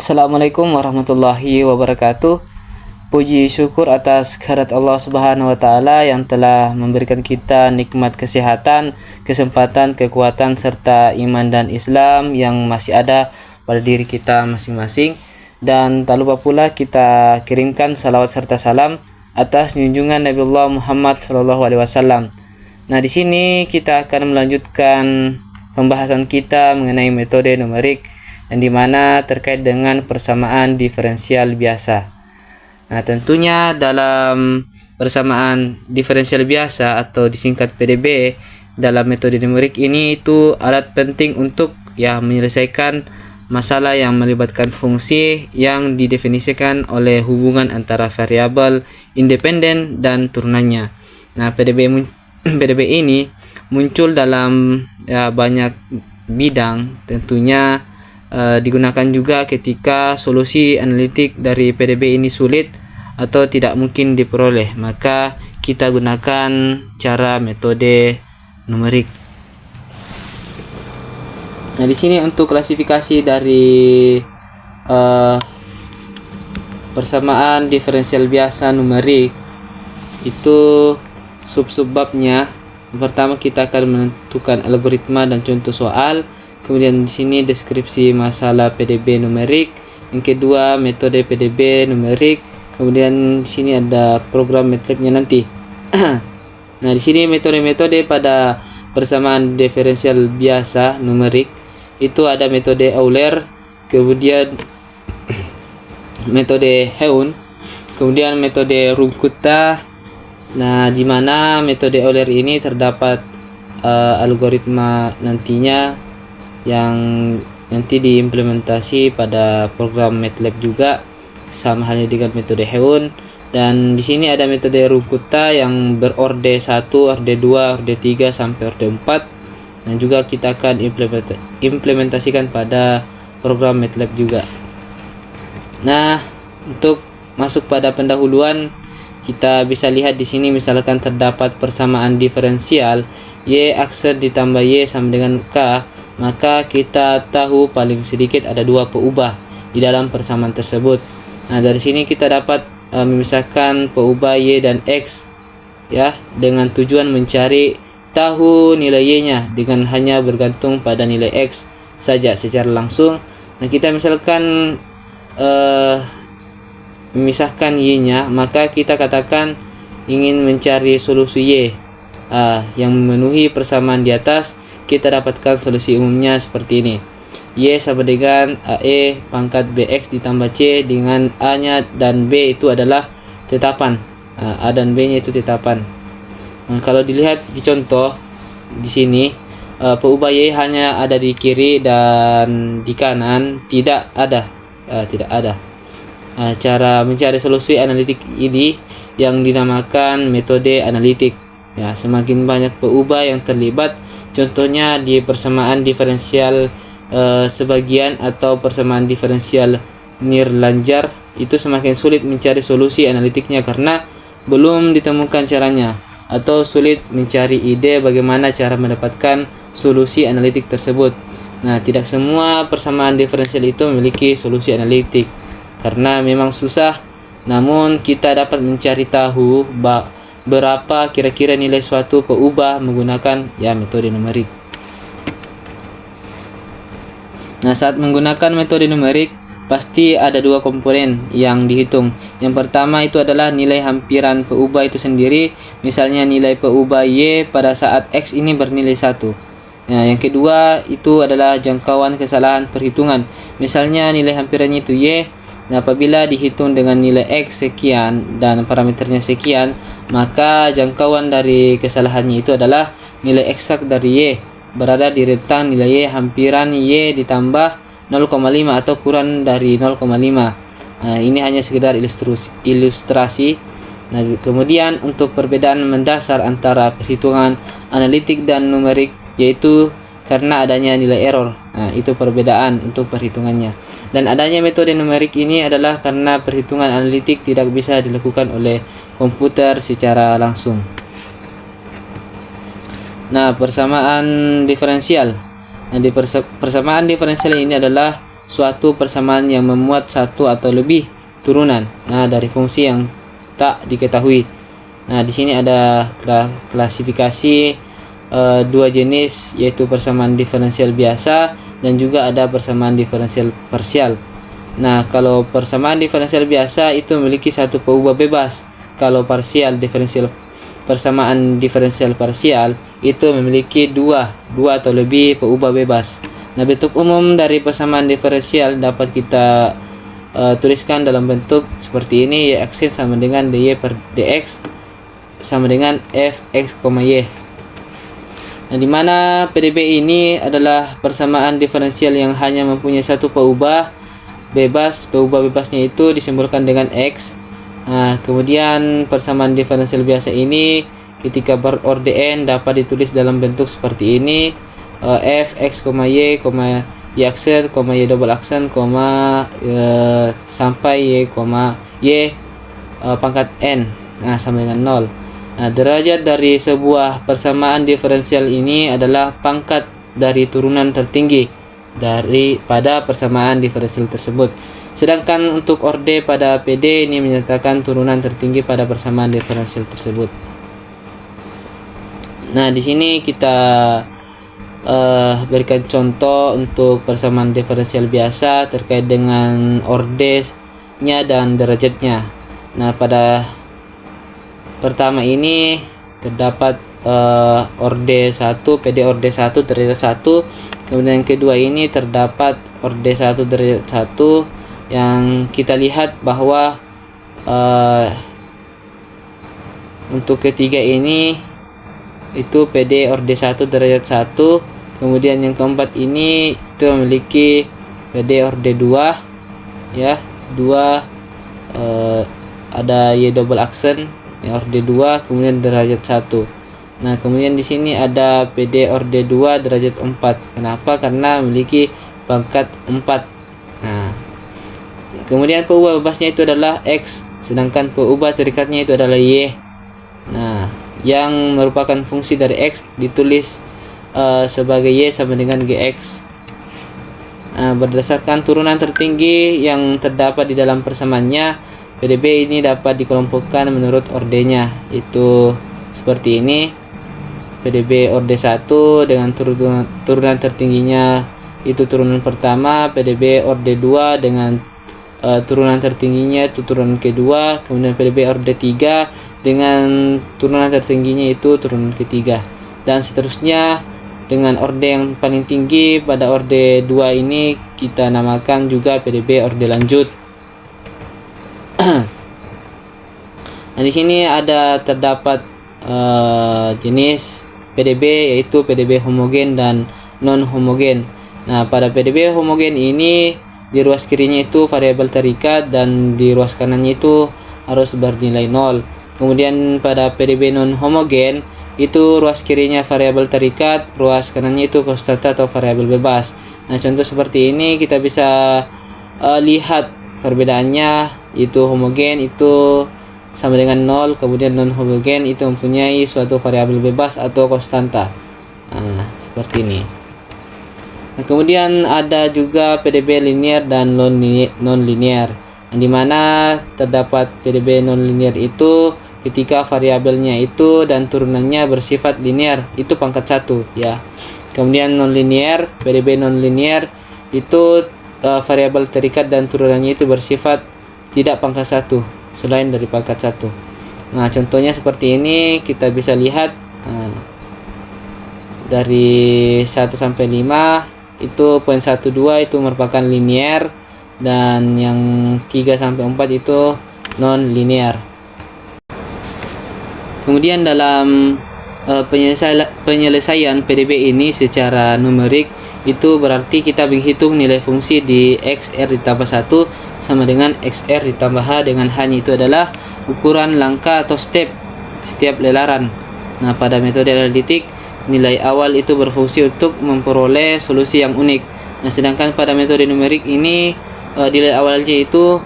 Assalamualaikum warahmatullahi wabarakatuh. Puji syukur atas kehadirat Allah Subhanahu wa taala yang telah memberikan kita nikmat kesehatan, kesempatan, kekuatan serta iman dan Islam yang masih ada pada diri kita masing-masing. Dan tak lupa pula kita kirimkan salawat serta salam atas junjungan Nabiullah Muhammad SAW. Nah, di sini kita akan melanjutkan pembahasan kita mengenai metode numerik yang dimana terkait dengan persamaan diferensial biasa. Nah, tentunya dalam persamaan diferensial biasa atau disingkat PDB dalam metode numerik ini itu alat penting untuk menyelesaikan masalah yang melibatkan fungsi yang didefinisikan oleh hubungan antara variabel independen dan turunannya. Nah, PDB ini muncul dalam banyak bidang, tentunya digunakan juga ketika solusi analitik dari PDB ini sulit atau tidak mungkin diperoleh, maka kita gunakan cara metode numerik. Nah, di sini untuk klasifikasi dari persamaan diferensial biasa numerik itu sub-subbabnya. Pertama kita akan menentukan algoritma dan contoh soal. Kemudian di sini deskripsi masalah PDB numerik. Yang kedua metode PDB numerik. Kemudian di sini ada program MATLAB-nya nanti. Nah, di sini metode-metode pada persamaan diferensial biasa numerik itu ada metode Euler, kemudian metode Heun, kemudian metode Runge-Kutta. Nah, di mana metode Euler ini terdapat algoritma nantinya yang nanti diimplementasi pada program MATLAB juga, sama halnya dengan metode Heun. Dan di sini ada metode Runge-Kutta yang berorde 1, orde 2, orde 3 sampai orde 4. Dan juga kita akan implementasikan pada program MATLAB juga. Nah, untuk masuk pada pendahuluan, kita bisa lihat di sini misalkan terdapat persamaan diferensial y akser ditambah y sama dengan k, maka kita tahu paling sedikit ada dua peubah di dalam persamaan tersebut. Nah, dari sini kita dapat memisahkan peubah y dan x dengan tujuan mencari tahu nilai y-nya dengan hanya bergantung pada nilai x saja secara langsung. Nah, kita misalkan memisahkan y-nya, maka kita katakan ingin mencari solusi y yang memenuhi persamaan di atas. Kita dapatkan solusi umumnya seperti ini. Y sama dengan AE pangkat BX ditambah C dengan A-nya dan B itu adalah tetapan. A dan B-nya itu tetapan. Nah, kalau dilihat di contoh di sini, peubah Y hanya ada di kiri dan di kanan tidak ada. Cara mencari solusi analitik ini yang dinamakan metode analitik. Semakin banyak peubah yang terlibat, contohnya di persamaan diferensial sebagian atau persamaan diferensial Nirlanjar, itu semakin sulit mencari solusi analitiknya karena belum ditemukan caranya, atau sulit mencari ide bagaimana cara mendapatkan solusi analitik tersebut. Nah, tidak semua persamaan diferensial itu memiliki solusi analitik karena memang susah, namun kita dapat mencari tahu berapa kira-kira nilai suatu peubah menggunakan metode numerik. Nah, saat menggunakan metode numerik pasti ada dua komponen yang dihitung. Yang pertama itu adalah nilai hampiran peubah itu sendiri, misalnya nilai peubah y pada saat x ini bernilai 1. Nah, yang kedua itu adalah jangkauan kesalahan perhitungan, misalnya nilai hampirannya itu y. Nah, apabila dihitung dengan nilai x sekian dan parameternya sekian, maka jangkauan dari kesalahannya itu adalah nilai eksak dari y berada di rentang nilai y hampiran y ditambah 0,5 atau kurang dari 0,5. Nah, ini hanya sekedar ilustrasi. Nah, kemudian untuk perbedaan mendasar antara perhitungan analitik dan numerik yaitu karena adanya nilai error. Nah, itu perbedaan untuk perhitungannya. Dan adanya metode numerik ini adalah karena perhitungan analitik tidak bisa dilakukan oleh komputer secara langsung. Nah, persamaan diferensial. Nah, di persamaan diferensial ini adalah suatu persamaan yang memuat satu atau lebih turunan dari fungsi yang tak diketahui. Nah, di sini ada klasifikasi dua jenis, yaitu persamaan diferensial biasa dan juga ada persamaan diferensial parsial. Nah, kalau persamaan diferensial biasa itu memiliki satu peubah bebas. Kalau persamaan diferensial parsial itu memiliki dua atau lebih peubah bebas. Nah, bentuk umum dari persamaan diferensial dapat kita tuliskan dalam bentuk seperti ini, y aksen sama dengan dy per dx sama dengan fx, y. Nah, di mana PDB ini adalah persamaan diferensial yang hanya mempunyai satu peubah bebas. Peubah bebasnya itu disimbolkan dengan x. Nah, kemudian persamaan diferensial biasa ini ketika berorde n dapat ditulis dalam bentuk seperti ini, fx, y aksen, y double aksen, sampai y pangkat n sama dengan 0. Nah, derajat dari sebuah persamaan diferensial ini adalah pangkat dari turunan tertinggi pada persamaan diferensial tersebut. Sedangkan untuk orde pada PD ini menyatakan turunan tertinggi pada persamaan diferensial tersebut. Nah, di sini kita berikan contoh untuk persamaan diferensial biasa terkait dengan ordenya dan derajatnya. Nah, pada pertama ini terdapat orde 1, PD orde 1 derajat 1. Kemudian yang kedua ini terdapat orde 1 derajat 1, yang kita lihat bahwa untuk ketiga ini itu PD orde 1 derajat 1. Kemudian yang keempat ini itu memiliki PD orde 2 ya, 2 ada y double aksen ya, orde 2, kemudian derajat 1. Nah, kemudian di sini ada PD orde 2 derajat 4. Kenapa? Karena memiliki pangkat 4. Nah, kemudian peubah bebasnya itu adalah x, sedangkan peubah terikatnya itu adalah y. Nah, yang merupakan fungsi dari x ditulis sebagai y sama dengan gx. Nah, berdasarkan turunan tertinggi yang terdapat di dalam persamaannya, PDB ini dapat dikelompokkan menurut ordenya. Itu seperti ini. PDB orde 1 dengan turunan tertingginya itu turunan pertama, PDB orde 2 dengan turunan tertingginya itu turunan kedua, kemudian PDB orde 3 dengan turunan tertingginya itu turunan ketiga, dan seterusnya dengan orde yang paling tinggi pada orde 2 ini kita namakan juga PDB orde lanjut. Nah, di sini terdapat jenis PDB, yaitu PDB homogen dan non homogen. Nah, pada PDB homogen ini di ruas kirinya itu variabel terikat dan di ruas kanannya itu harus bernilai 0. Kemudian pada PDB non homogen itu ruas kirinya variabel terikat, ruas kanannya itu konstanta atau variabel bebas. Nah, contoh seperti ini kita bisa lihat perbedaannya. Itu homogen itu sama dengan 0, kemudian non homogen itu mempunyai suatu variabel bebas atau konstanta. Nah, seperti ini. Nah, kemudian ada juga PDB linear dan non linear, di mana terdapat PDB non linear itu ketika variabelnya itu dan turunannya bersifat linear, itu pangkat 1 ya. Kemudian non linear, PDB non linear itu variabel terikat dan turunannya itu bersifat tidak pangkat 1 selain dari pangkat 1. Nah, contohnya seperti ini kita bisa lihat dari 1 sampai 5 itu poin 1, 2 itu merupakan linear, dan yang 3 sampai 4 itu non linear. Kemudian dalam penyelesaian PDB ini secara numerik, itu berarti kita menghitung nilai fungsi di XR ditambah 1 sama dengan XR ditambah H, dengan hanya itu adalah ukuran langkah atau step setiap lelaran. Nah, pada metode analitik nilai awal itu berfungsi untuk memperoleh solusi yang unik. Nah, sedangkan pada metode numerik ini nilai awalnya itu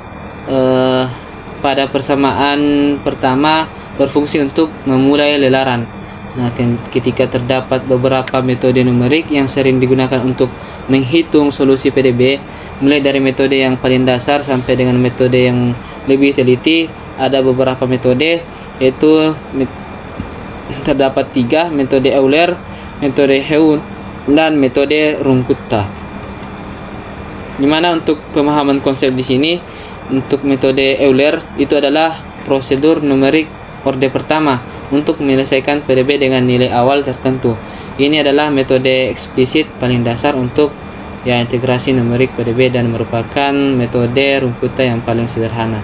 pada persamaan pertama berfungsi untuk memulai lelaran. Nah, ketika terdapat beberapa metode numerik yang sering digunakan untuk menghitung solusi PDB, mulai dari metode yang paling dasar sampai dengan metode yang lebih teliti. Ada beberapa metode, yaitu terdapat 3: metode Euler, metode Heun, dan metode Runge-Kutta. Dimana untuk pemahaman konsep di sini, untuk metode Euler itu adalah prosedur numerik orde pertama untuk menyelesaikan PDB dengan nilai awal tertentu. Ini adalah metode eksplisit paling dasar untuk integrasi numerik PDB dan merupakan metode Runge-Kutta yang paling sederhana.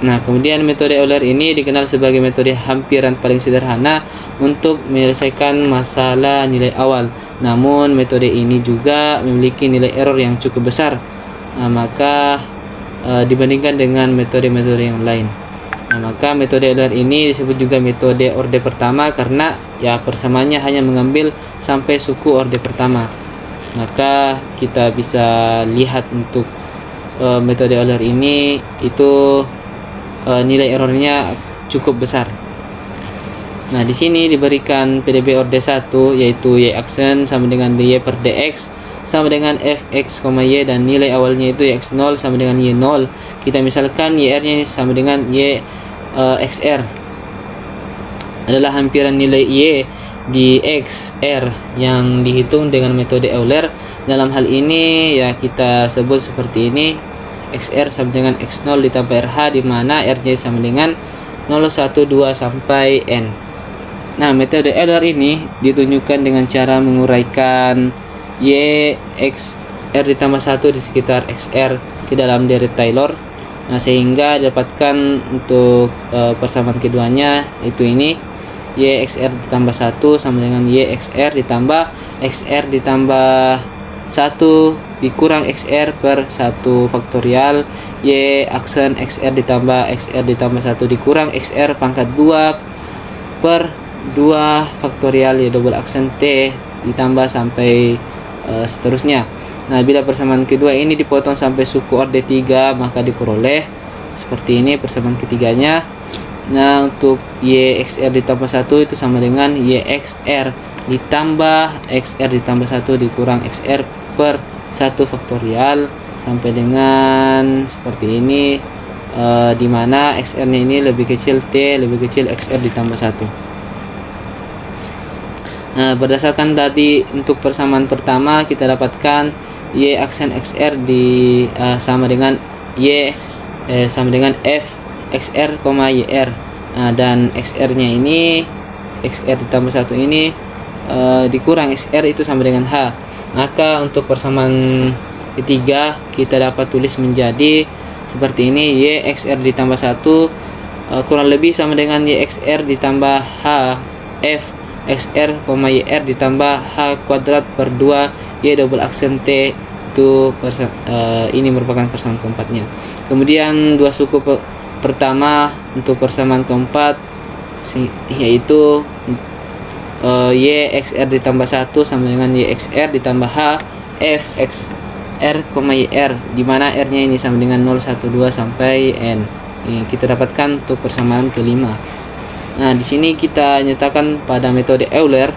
Nah, kemudian metode Euler ini dikenal sebagai metode hampiran paling sederhana untuk menyelesaikan masalah nilai awal. Namun, metode ini juga memiliki nilai error yang cukup besar, dibandingkan dengan metode-metode yang lain. Maka metode Euler ini disebut juga metode orde pertama karena persamaannya hanya mengambil sampai suku orde pertama. Maka kita bisa lihat untuk metode Euler ini itu nilai errornya cukup besar. Nah, di sini diberikan PDB orde 1, yaitu y aksen sama dengan dy per dx sama dengan fx, y, dan nilai awalnya itu x0 sama dengan y0. Kita misalkan yr-nya sama dengan y xr adalah hampiran nilai y di xr yang dihitung dengan metode Euler. Dalam hal ini kita sebut seperti ini: xr sama dengan x0 ditambah rh, di mana rj sama dengan 0, 1, 2 sampai n. Nah, metode Euler ini ditunjukkan dengan cara menguraikan y xr ditambah 1 di sekitar xr ke dalam deret Taylor. Nah, sehingga didapatkan untuk persamaan keduanya itu ini y xr ditambah 1 sama dengan y xr ditambah xr ditambah 1 dikurang xr per 1 faktorial y aksen xr ditambah 1 dikurang xr pangkat 2 per 2 faktorial y double aksen t ditambah sampai seterusnya. Nah, bila persamaan kedua ini dipotong sampai suku orde 3, maka diperoleh seperti ini persamaan ketiganya. Nah, untuk y xr ditambah 1 itu sama dengan y xr ditambah xr ditambah 1 dikurang xr per 1 faktorial sampai dengan seperti ini, di mana xr nya ini lebih kecil t lebih kecil xr ditambah 1. Nah, berdasarkan tadi untuk persamaan pertama kita dapatkan y aksen xr sama dengan y sama dengan f xr, yr. Nah, dan xr nya ini xr ditambah 1 ini dikurang xr itu sama dengan h. Maka untuk persamaan ketiga kita dapat tulis menjadi seperti ini: y xr ditambah 1 kurang lebih sama dengan y xr ditambah h f xr, yr ditambah h kuadrat per 2 y double aksen t. Itu ini merupakan persamaan keempatnya. Kemudian dua suku pertama untuk persamaan keempat, yaitu y xr ditambah 1 sama dengan y xr ditambah h f xr, yr, di mana r nya ini sama dengan 0, 1, 2 sampai n. Ini kita dapatkan untuk persamaan kelima. Nah, di sini kita nyatakan pada metode Euler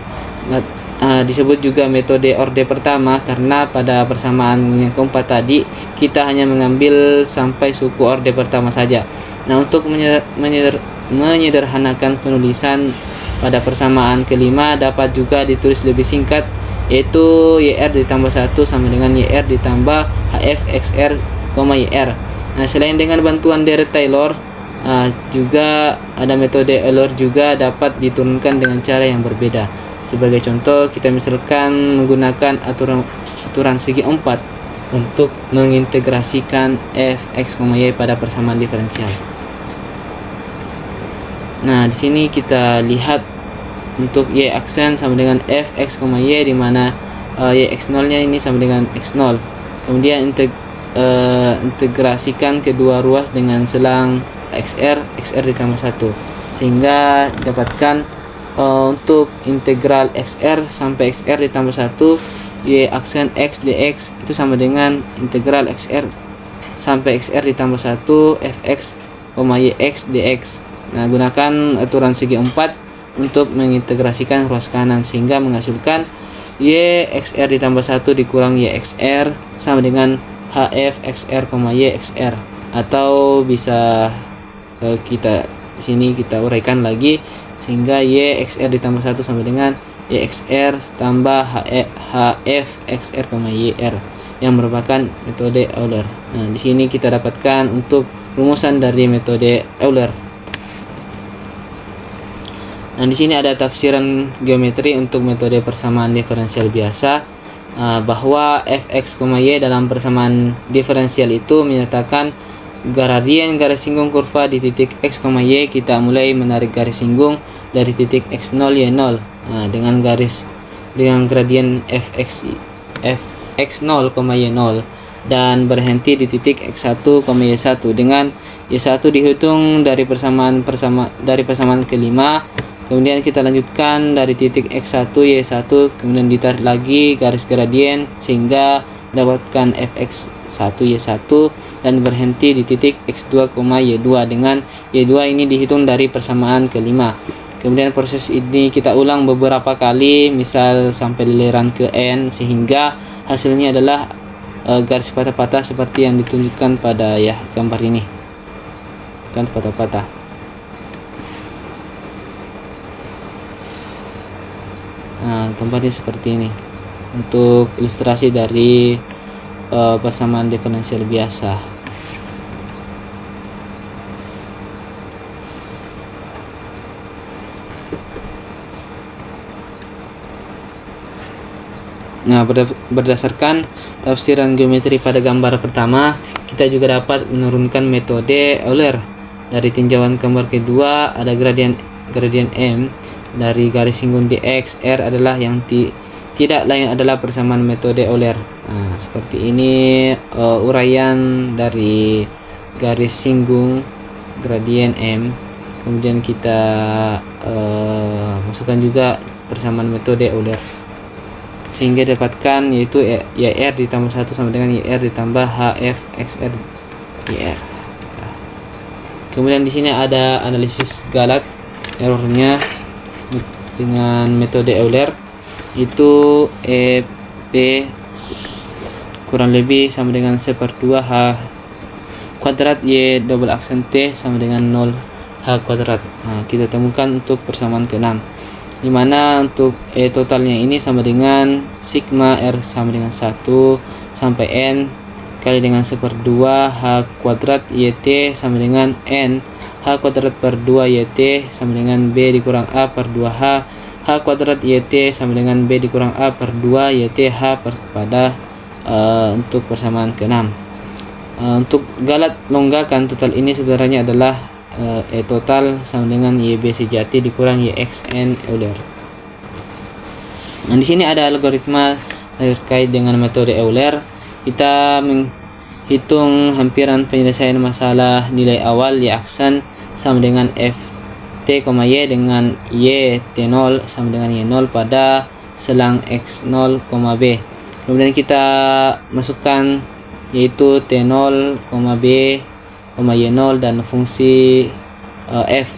disebut juga metode orde pertama karena pada persamaan yang keempat tadi kita hanya mengambil sampai suku orde pertama saja. Nah, untuk menyederhanakan penulisan pada persamaan kelima dapat juga ditulis lebih singkat, yaitu yr ditambah 1 sama dengan yr ditambah hf xr, yr. Nah, selain dengan bantuan deret Taylor, juga ada metode Euler juga dapat diturunkan dengan cara yang berbeda. Sebagai contoh, kita misalkan menggunakan aturan segi 4 untuk mengintegrasikan f, x, y pada persamaan diferensial. Nah, di sini kita lihat untuk y aksen sama dengan f, x, y, di mana y x0 nya ini sama dengan x0. Kemudian integrasikan kedua ruas dengan selang xr ditambah 1, sehingga dapatkan untuk integral xr sampai xr ditambah 1 y aksen x dx itu sama dengan integral xr sampai xr ditambah 1 fx, y x dx. Nah, gunakan aturan segi 4 untuk mengintegrasikan ruas kanan sehingga menghasilkan Y XR ditambah 1 dikurang Y XR sama dengan HF XR, Y XR. Atau bisa kita sini kita uraikan lagi sehingga Y XR ditambah 1 sama dengan Y XR tambah HF XR, YR yang merupakan metode Euler. Nah, di sini kita dapatkan untuk rumusan dari metode Euler. Nah, di sini ada tafsiran geometri untuk metode persamaan diferensial biasa, bahwa fx, y dalam persamaan diferensial itu menyatakan gradien garis singgung kurva di titik x, y. Kita mulai menarik garis singgung dari titik x0 y0 dengan gradien fx0, y0 dan berhenti di titik x1, y1 dengan y1 dihitung dari persamaan kelima. Kemudian kita lanjutkan dari titik x1 y1, kemudian ditarik lagi garis gradien sehingga mendapatkan fx1 y1 dan berhenti di titik x2, y2 dengan y2 ini dihitung dari persamaan kelima. Kemudian proses ini kita ulang beberapa kali, misal sampai giliran ke n, sehingga hasilnya adalah garis patah-patah seperti yang ditunjukkan pada gambar ini, kan patah-patah. Nah, gambarnya seperti ini untuk ilustrasi dari persamaan diferensial biasa. Nah, berdasarkan tafsiran geometri pada gambar pertama, kita juga dapat menurunkan metode Euler. Dari tinjauan gambar kedua, ada gradien M dari garis singgung dx, R adalah yang tidak lain adalah persamaan metode Euler. Nah, seperti ini uraian dari garis singgung gradien M. Kemudian kita masukkan juga persamaan metode Euler, sehingga dapatkan yaitu YR ditambah 1 sama dengan YR ditambah HF XR YR. Kemudian di sini ada analisis galat errornya dengan metode Euler, itu EP kurang lebih sama dengan 1/2 H kuadrat Y double aksen T sama dengan 0 H kuadrat. Nah, kita temukan untuk persamaan ke-6, dimana untuk totalnya ini sama dengan sigma R sama dengan 1 sampai N kali dengan 1/2 H kuadrat YT sama dengan N H kuadrat per 2 YT sama dengan B dikurang A per 2H H kuadrat YT sama dengan B dikurang A per 2 YT H pada untuk persamaan ke-6. Untuk galat longgakan total ini sebenarnya adalah total sama dengan YB sejati dikurang YXN Euler. Nah, di sini ada algoritma terkait dengan metode Euler. Kita menghitung hampiran penyelesaian masalah nilai awal Y aksen sama dengan Ft, Y dengan Y T0 sama dengan Y0 pada selang X0, B. Kemudian kita masukkan yaitu T0, B, Y0 dan fungsi F.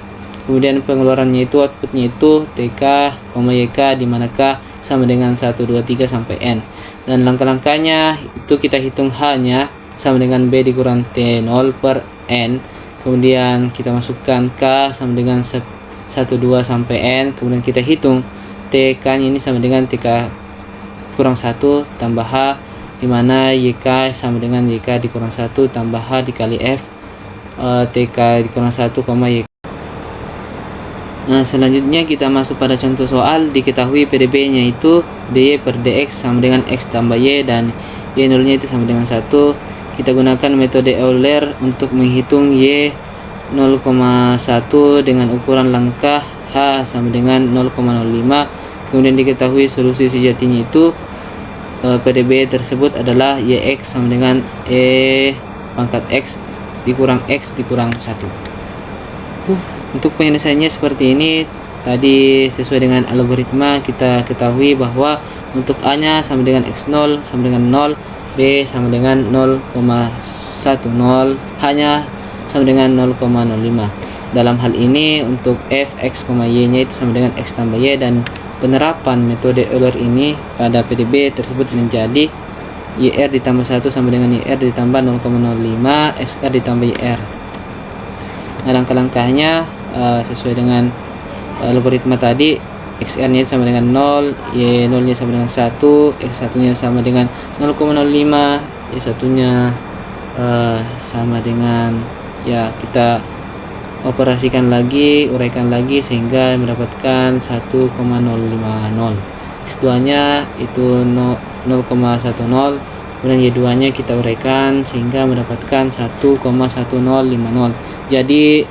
Kemudian pengeluarannya itu outputnya itu TK, YK di mana K sama dengan 1, 2, 3 sampai N. Dan langkah-langkahnya itu kita hitung H-nya sama dengan B dikurang T0 per N. Kemudian kita masukkan K sama dengan 1, 2 sampai N. Kemudian kita hitung TK-nya ini sama dengan TK kurang 1 tambah H, di mana YK sama dengan YK dikurang 1 tambah H dikali F TK dikurang 1, YK. Nah, selanjutnya kita masuk pada contoh soal. Diketahui PDB nya itu dy per dx sama dengan x tambah y dan y0 nya itu sama dengan 1. Kita gunakan metode Euler untuk menghitung y 0,1 dengan ukuran langkah h sama dengan 0,05. Kemudian diketahui solusi sejatinya itu PDB tersebut adalah yx sama dengan e pangkat x dikurang x dikurang 1. Untuk penyelesaiannya seperti ini. Tadi sesuai dengan algoritma kita ketahui bahwa untuk A nya sama dengan x0 sama dengan 0, B sama dengan 0,10, H nya sama dengan 0,05. Dalam hal ini untuk f, x, y nya itu sama dengan x tambah y dan penerapan metode Euler ini pada PDB tersebut menjadi YR ditambah 1 sama dengan YR ditambah 0,05 XR ditambah YR. Nah, langkah-langkahnya sesuai dengan logaritma tadi. XR nya sama dengan 0, Y0 nya sama dengan 1, X1 nya sama dengan 0,05, Y1 nya sama dengan, ya kita operasikan lagi, uraikan lagi sehingga mendapatkan 1,050. X2 nya itu 0,10, kemudian Y2 nya kita uraikan sehingga mendapatkan 1,1050. Jadi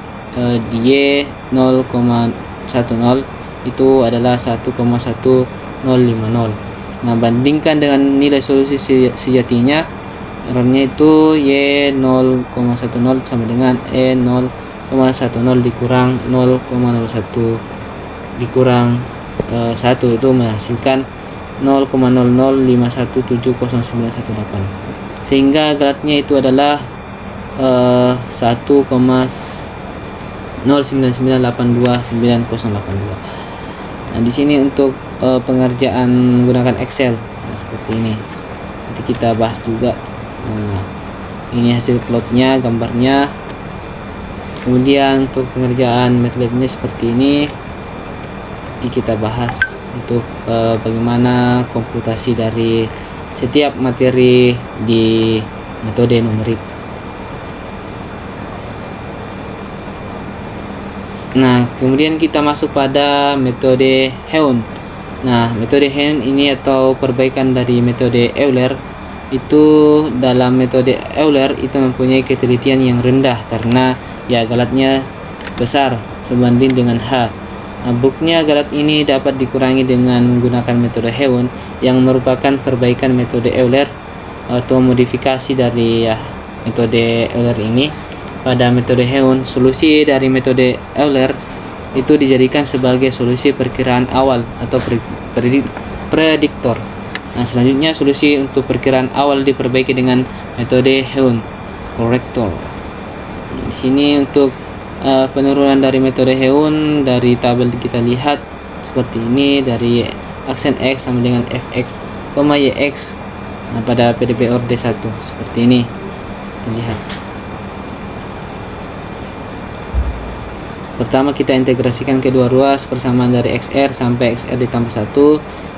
Y0,10 itu adalah 1,1050. Nah, bandingkan dengan nilai solusi sejatinya, errornya itu Y0,10 sama dengan E0,10 dikurang 0,01 dikurang 1, itu menghasilkan 0,005170,918, sehingga galatnya itu adalah 1,099829082. Nah, di sini untuk pengerjaan menggunakan Excel, nah seperti ini. Nanti kita bahas juga. Nah, ini hasil plotnya, gambarnya. Kemudian untuk pengerjaan MATLAB-nya seperti ini. Nanti kita bahas untuk bagaimana komputasi dari setiap materi di metode numerik. Nah, kemudian kita masuk pada metode Heun. Nah, metode Heun ini atau perbaikan dari metode Euler, itu dalam metode Euler itu mempunyai ketelitian yang rendah karena ya galatnya besar sebanding dengan H. Nah, buktinya galat ini dapat dikurangi dengan menggunakan metode Heun yang merupakan perbaikan metode Euler atau modifikasi dari metode Euler ini. Pada metode Heun, solusi dari metode Euler itu dijadikan sebagai solusi perkiraan awal atau prediktor. Nah, selanjutnya solusi untuk perkiraan awal diperbaiki dengan metode Heun corrector. Di sini untuk penurunan dari metode Heun, dari tabel kita lihat seperti ini, dari aksen X sama dengan Fx, Yx. Nah, pada PDB orde 1 seperti ini terlihat. Pertama kita integrasikan kedua ruas persamaan dari XR sampai XR ditambah 1.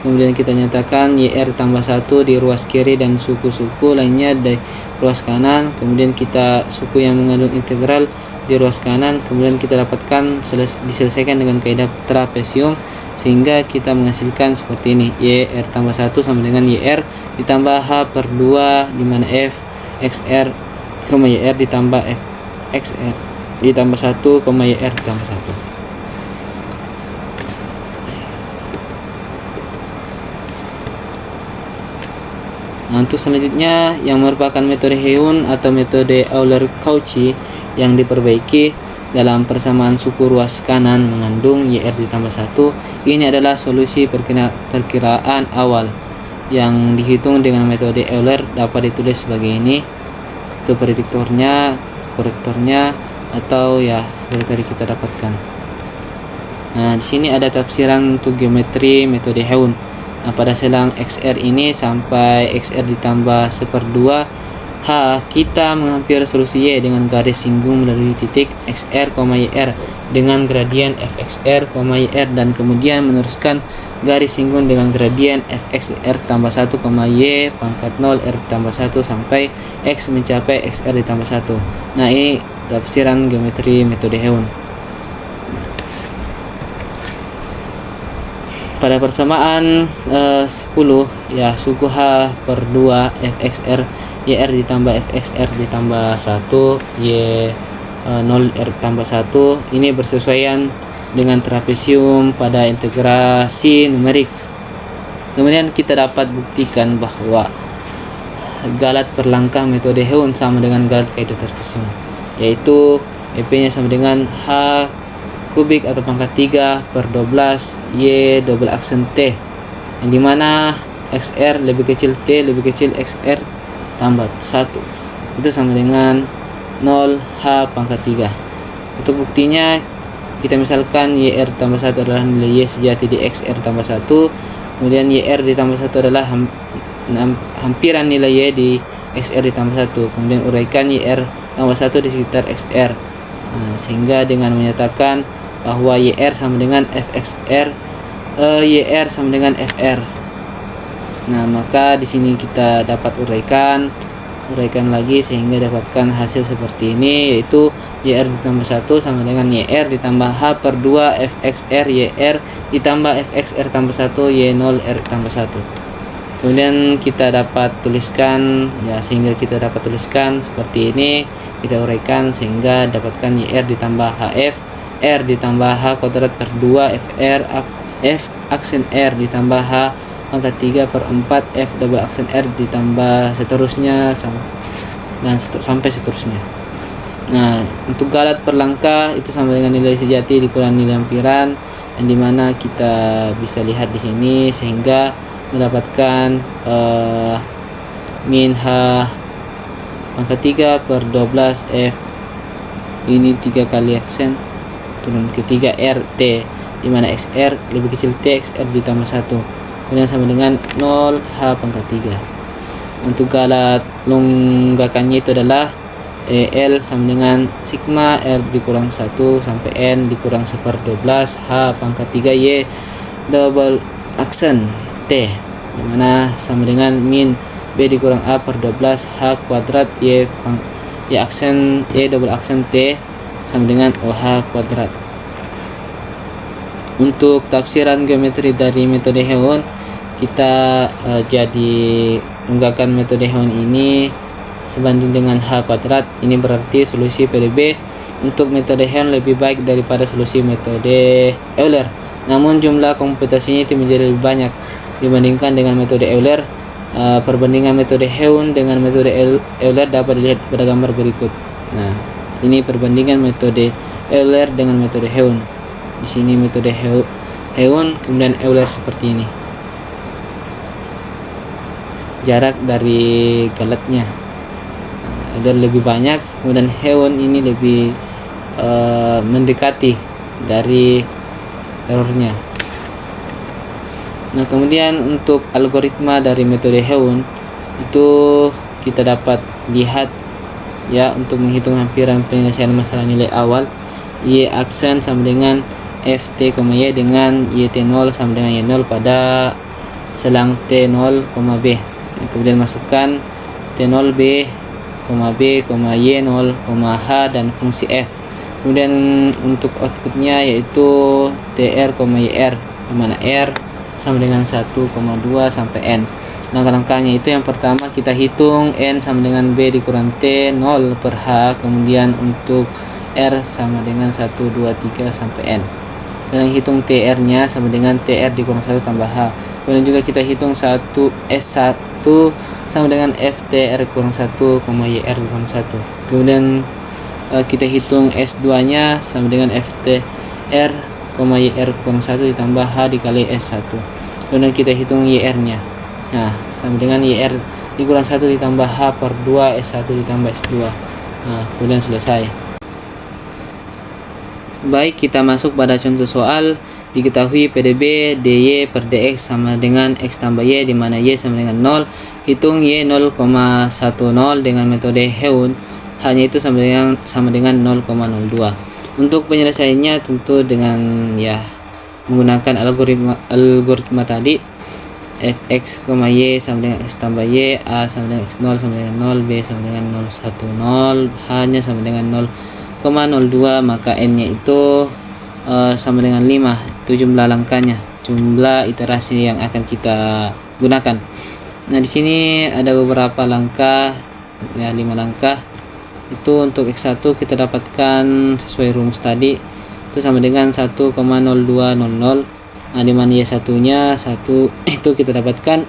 Kemudian kita nyatakan YR ditambah 1 di ruas kiri dan suku-suku lainnya di ruas kanan. Kemudian kita suku yang mengandung integral di ruas kanan. Kemudian kita dapatkan diselesaikan dengan kaidah trapesium sehingga kita menghasilkan seperti ini. YR tambah 1 sama dengan YR ditambah H per 2 di mana F XR, YR ditambah F XR ditambah 1, YR ditambah 1. Nah, untuk selanjutnya yang merupakan metode Heun atau metode Euler-Cauchy yang diperbaiki dalam persamaan suku ruas kanan mengandung YR ditambah 1. Ini adalah solusi perkiraan awal yang dihitung dengan metode Euler, dapat ditulis sebagai ini. Itu prediktornya, korektornya, atau ya seperti tadi kita dapatkan. Nah, di sini ada tafsiran untuk geometri metode Heun. Nah, pada selang XR ini sampai XR ditambah 1/2 H, kita menghampiri solusi Y dengan garis singgung melalui titik XR, YR dengan gradien FXR, YR, dan kemudian meneruskan garis singgung dengan gradien FXR tambah 1, Y pangkat 0 R tambah 1 sampai X mencapai XR ditambah 1. Nah, ini tafsiran geometri metode Heun. Pada persamaan 10 ya suku H per 2 FXR YR ditambah FXR ditambah 1 Y 0 R tambah 1 ini bersesuaian dengan trapesium pada integrasi numerik. Kemudian kita dapat buktikan bahwa galat per langkah metode Heun sama dengan galat kaidah trapesium, yaitu EP nya sama dengan H kubik atau pangkat 3 per 12 Y double aksen T, yang dimana XR lebih kecil T lebih kecil XR tambah 1 itu sama dengan 0 H pangkat 3. Untuk buktinya kita misalkan YR tambah 1 adalah nilai Y sejati di XR tambah 1, kemudian YR ditambah 1 adalah hampiran nilai Y di XR ditambah 1, kemudian uraikan YR tambah 1 di sekitar XR. Sehingga dengan menyatakan bahwa YR sama dengan FXR, YR sama dengan FR. Maka di sini kita dapat uraikan lagi sehingga dapatkan hasil seperti ini, yaitu YR ditambah 1 sama dengan YR ditambah H per 2 FXR YR ditambah FXR tambah 1 Y0 R tambah 1. Kemudian kita dapat tuliskan, sehingga kita dapat tuliskan seperti ini, kita uraikan sehingga dapatkan YR ditambah HF R ditambah H kuadrat per 2 FR F aksen R ditambah H pangkat 3 per 4 F double aksen R ditambah seterusnya dan sampai seterusnya. Untuk galat per langkah itu sama dengan nilai sejati dikurang nilai hampiran, yang dimana kita bisa lihat di sini, sehingga mendapatkan min H pangkat 3 per 12 F ini 3 kali aksen turun ke 3 R T, dimana XR lebih kecil T XR ditambah 1, kemudian sama dengan 0 H pangkat 3. Untuk galat longgakannya itu adalah L sama dengan sigma R dikurang 1 sampai N dikurang 1/12 H pangkat 3 Y double aksen T, dimana sama dengan min B dikurang A per 12 H kuadrat Y aksen Y double aksen T sama dengan OH kuadrat. Untuk tafsiran geometri dari metode Heon, kita jadi menggunakan metode Heon ini sebanding dengan H kuadrat. Ini berarti solusi PDB untuk metode Heon lebih baik daripada solusi metode Euler. Namun jumlah komputasinya itu menjadi lebih banyak dibandingkan dengan metode Euler. Perbandingan metode Heon dengan metode Euler dapat dilihat pada gambar berikut. Ini perbandingan metode Euler dengan metode Heon. Di sini metode Heon, kemudian Euler seperti ini. Jarak dari galatnya ada lebih banyak, kemudian Heon ini lebih mendekati dari errornya. Kemudian untuk algoritma dari metode Heon itu kita dapat lihat untuk menghitung hampiran penyelesaian masalah nilai awal, Y aksen sama dengan Ft, Y dengan YT0 sama dengan Y0 pada selang T0, B. Kemudian masukkan T0 B, B, Y0, H dan fungsi F. Kemudian untuk outputnya yaitu TR, YR, dimana R sama dengan 1,2 sampai N. Langkah-langkahnya itu yang pertama kita hitung N sama dengan B dikurang T 0 per H, kemudian untuk R sama dengan 1, 2, 3 sampai N. Dan hitung TR nya sama dengan TR dikurang 1 tambah H. Kemudian juga kita hitung S1 sama dengan FTR kurang 1, YR kurang 1. Kemudian kita hitung S2 nya sama dengan FTR, YR kurang 1 ditambah H dikali S1. Kemudian kita hitung YR nya, sama dengan YR dikurang 1 ditambah H per 2 S1 ditambah S2. Kemudian selesai. Baik, kita masuk pada contoh soal. Diketahui PDB dy per dx sama dengan x tambah y, di mana y sama dengan 0. Hitung y 0,10 dengan metode Heon, hanya itu sama dengan 0,02. Untuk penyelesaiannya tentu dengan menggunakan algoritma tadi, fx, y sama dengan x tambah y, a sama dengan x0 sama dengan 0, b sama dengan 0,10, h nya sama dengan 0,02, maka n nya itu sama dengan 5. Itu jumlah langkahnya, jumlah iterasi yang akan kita gunakan. Nah, di sini ada beberapa langkah, 5 langkah. Itu untuk x1 kita dapatkan sesuai rumus tadi, itu sama dengan 1,0200. Nah, di mana y1 nya 1 itu kita dapatkan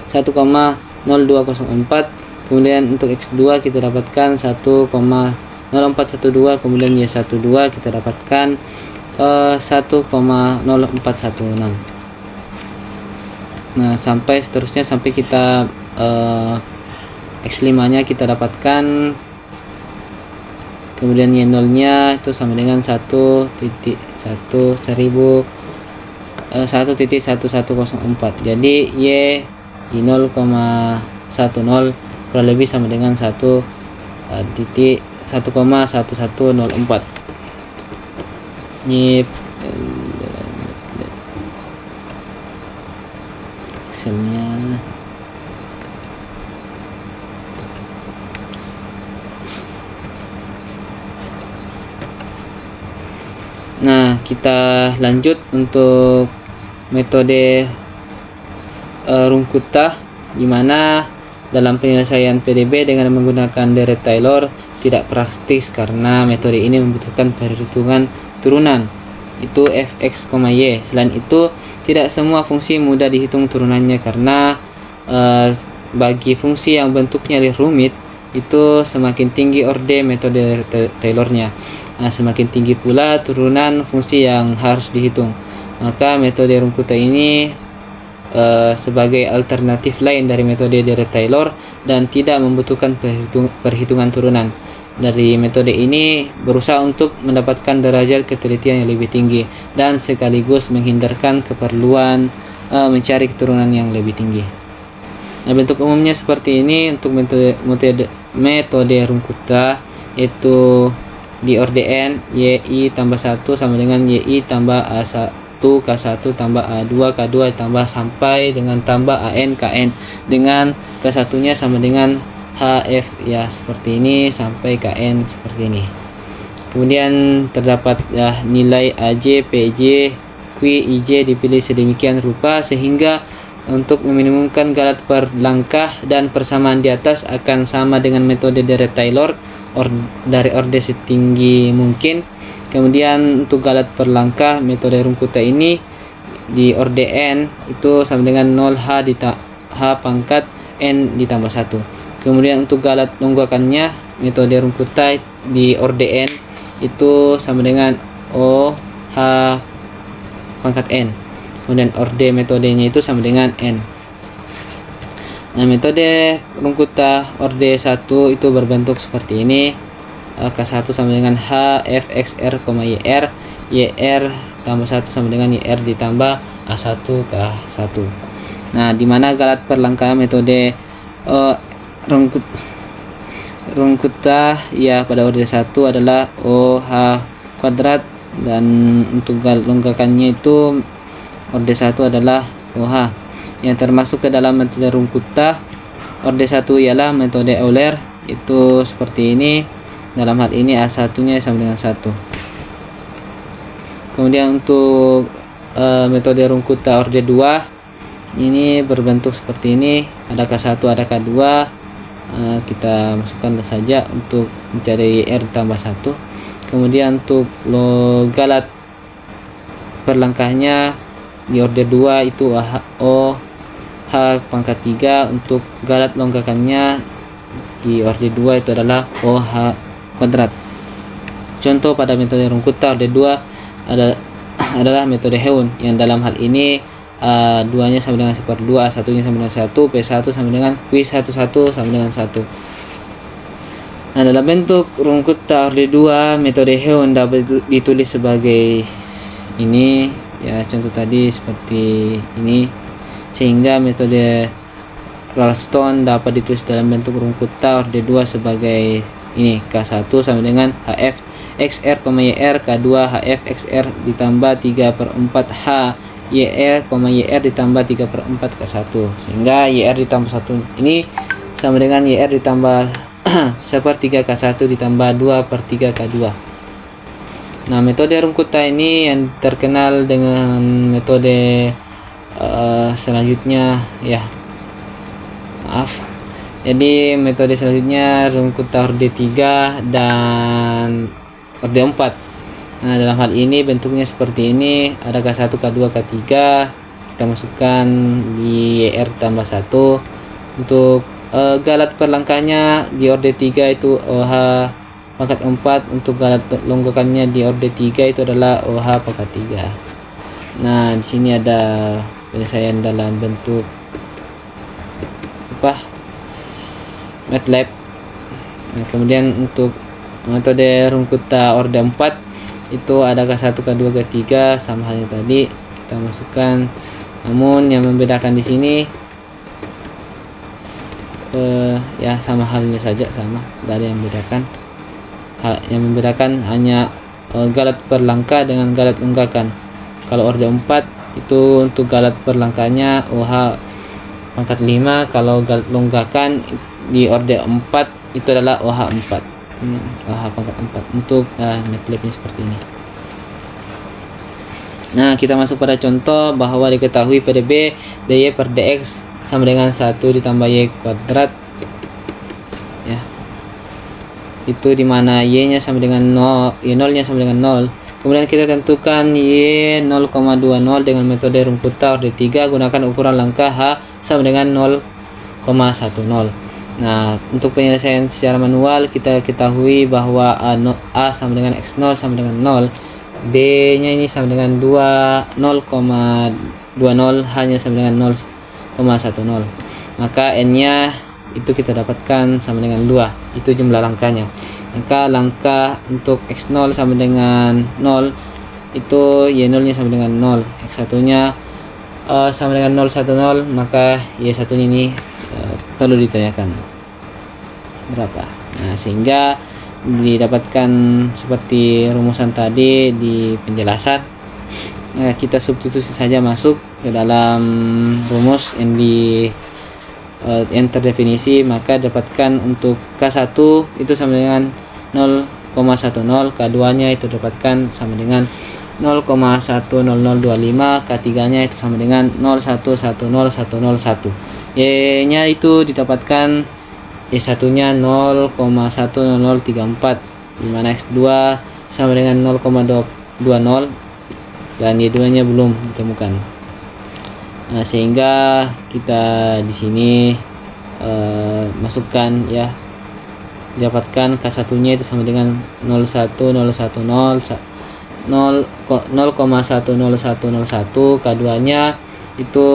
1,0204. Kemudian untuk x2 kita dapatkan 1,0412, kemudian y12 kita dapatkan 1,0416. Nah, sampai seterusnya sampai kita x5 nya kita dapatkan Kemudian Y0-nya itu sama dengan 1.1104. Jadi Y di 0,10 kurang lebih sama dengan 1,1104. Ini Excelnya. Nah, kita lanjut untuk metode Runkuta, di mana dalam penyelesaian PDB dengan menggunakan deret Taylor tidak praktis karena metode ini membutuhkan perhitungan turunan, itu fx, y. Selain itu, tidak semua fungsi mudah dihitung turunannya karena bagi fungsi yang bentuknya rumit, itu semakin tinggi orde metode Taylornya. Nah, semakin tinggi pula turunan fungsi yang harus dihitung. Maka metode Runkuta ini sebagai alternatif lain dari metode deret Taylor dan tidak membutuhkan perhitungan turunan. Dari metode ini berusaha untuk mendapatkan derajat ketelitian yang lebih tinggi dan sekaligus menghindarkan keperluan mencari keturunan yang lebih tinggi. Nah, bentuk umumnya seperti ini untuk metode Runkuta, yaitu di orde n, yi tambah 1 sama dengan yi tambah a1 k1 tambah a2 k2 tambah sampai dengan tambah an kn, dengan k1-nya sama dengan hf, ya seperti ini, sampai kn seperti ini. Kemudian terdapat nilai aj, pj, qi, ij dipilih sedemikian rupa sehingga untuk meminimumkan galat per langkah dan persamaan di atas akan sama dengan metode deret Taylor dari orde setinggi mungkin. Kemudian untuk galat per langkah metode Runkuta ini di orde n itu sama dengan 0h pangkat n ditambah 1. Kemudian untuk galat longgakannya metode Runkuta di orde n itu sama dengan o h pangkat n. Kemudian orde metodenya itu sama dengan n. Nah, metode Runkuta orde 1 itu berbentuk seperti ini. K1 sama dengan H F X R, YR, YR tambah 1 sama dengan YR ditambah A1 K1. Nah, di mana galat per langkah metode Runkuta ya pada orde 1 adalah OH kuadrat, dan untuk galat longgakannya itu orde 1 adalah OH. Yang termasuk ke dalam metode Runkuta orde 1 ialah metode Euler, itu seperti ini. Dalam hal ini A1-nya sama dengan 1. Kemudian untuk metode Runkuta orde 2 ini berbentuk seperti ini, ada K1 ada K2. Kita masukkan saja untuk mencari YR ditambah 1. Kemudian untuk galat per langkahnya di orde 2 itu O H pangkat 3. Untuk galat longgakannya di orde 2 itu adalah OH kuadrat. Contoh pada metode Runkuta orde 2 adalah metode Heun, yang dalam hal ini 2-nya sama dengan 1/2, 1-nya sama dengan 1, P1 sama dengan Q11 sama dengan 1. Nah, dalam bentuk Runkuta orde 2 metode Heun dapat ditulis sebagai ini, ya contoh tadi seperti ini, sehingga metode Ralston dapat ditulis dalam bentuk Runkuta orde 2 sebagai ini, K1 sama dengan HF XR, YR, K2 HF XR ditambah 3/4 H YR, YR ditambah 3/4 K1, sehingga YR ditambah 1 ini sama dengan YR ditambah 1/3 K1 ditambah 2/3 K2. Nah, metode Runkuta ini yang terkenal dengan metode selanjutnya, ya maaf. Jadi metode selanjutnya Runkuta orde 3 dan orde 4. Nah, dalam hal ini bentuknya seperti ini, ada K1, K2, K3. Kita masukkan di YR tambah 1. Untuk galat per langkahnya di orde 3 itu OH pangkat 4. Untuk galat longgakannya di orde 3 itu adalah OH pangkat 3. Nah, di sini ada penyelesaian dalam bentuk MATLAB. Nah, kemudian untuk metode Rungkutta orde 4 itu ada K1, K2, K3 sama halnya tadi kita masukkan. Namun yang membedakan di sini ya sama halnya saja, sama, tidak ada yang membedakan. Yang membedakan hanya galat per langkah dengan galat longgakan. Kalau orde 4 itu untuk galat per langkahnya OH pangkat 5, kalau galat longgakan di orde 4 itu adalah OH 4. OH pangkat 4 untuk MATLAB-nya seperti ini. Nah, kita masuk pada contoh bahwa diketahui PDB dy per dx sama dengan 1 ditambah y kuadrat ya. Itu dimana y nya sama dengan 0, y0 nya sama dengan 0. Kemudian kita tentukan y 0,20 dengan metode Rungkutta orde 3, gunakan ukuran langkah h sama dengan 0,10. Nah, untuk penyelesaian secara manual kita ketahui bahwa a sama dengan x0 sama dengan 0, b nya ini sama dengan 0,20, h nya sama dengan 0,10. Maka n nya itu kita dapatkan sama dengan 2, itu jumlah langkahnya. Maka langkah untuk x0 sama dengan 0 itu y0 nya sama dengan 0, x1 nya sama dengan 010, maka y1 nya ini perlu ditanyakan berapa. Nah, sehingga didapatkan seperti rumusan tadi di penjelasan. Nah, kita substitusi saja masuk ke dalam rumus yang yang terdefinisi, maka dapatkan untuk K1 itu sama dengan 0,10, K2 nya itu dapatkan sama dengan 0,10025, K3 nya itu sama dengan 0,110,101. Y nya itu didapatkan Y1 nya 0,10034, dimana X2 sama dengan 0,20 dan Y2 nya belum ditemukan. Nah, sehingga kita di sini masukkan ya, dapatkan K1 nya itu sama dengan 0,10101, K2 nya itu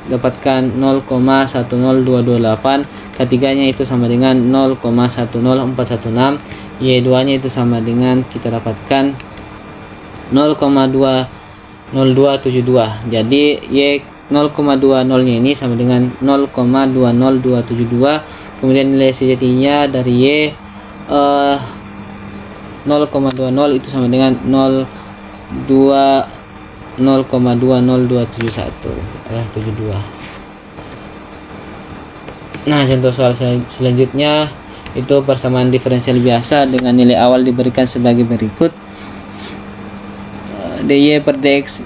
dapatkan 0,10228, K3 nya itu sama dengan 0,10416, Y2 nya itu sama dengan kita dapatkan 0,20272. Jadi Y 0,20 nya ini sama dengan 0,20272, kemudian nilai sejatinya dari Y 0,20 itu sama dengan 0,20271 Nah, contoh soal selanjutnya itu persamaan diferensial biasa dengan nilai awal diberikan sebagai berikut. dy per dx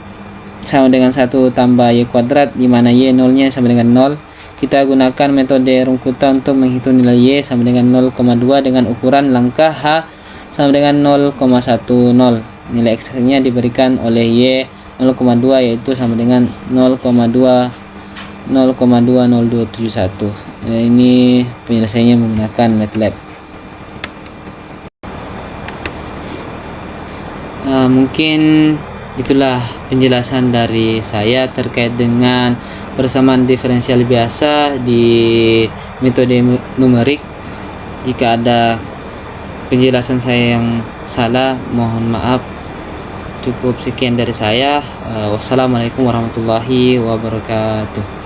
sama dengan 1 tambah y kuadrat, di mana y 0 nya sama dengan 0. Kita gunakan metode Rungkutta untuk menghitung nilai y sama dengan 0,2 dengan ukuran langkah h sama dengan 0,10. Nilai x nya diberikan oleh y 0,2 yaitu sama dengan 0,20271. Ini penyelesaiannya menggunakan MATLAB. Mungkin itulah penjelasan dari saya terkait dengan persamaan diferensial biasa di metode numerik. Jika ada penjelasan saya yang salah, mohon maaf. Cukup sekian dari saya. Wassalamualaikum warahmatullahi wabarakatuh.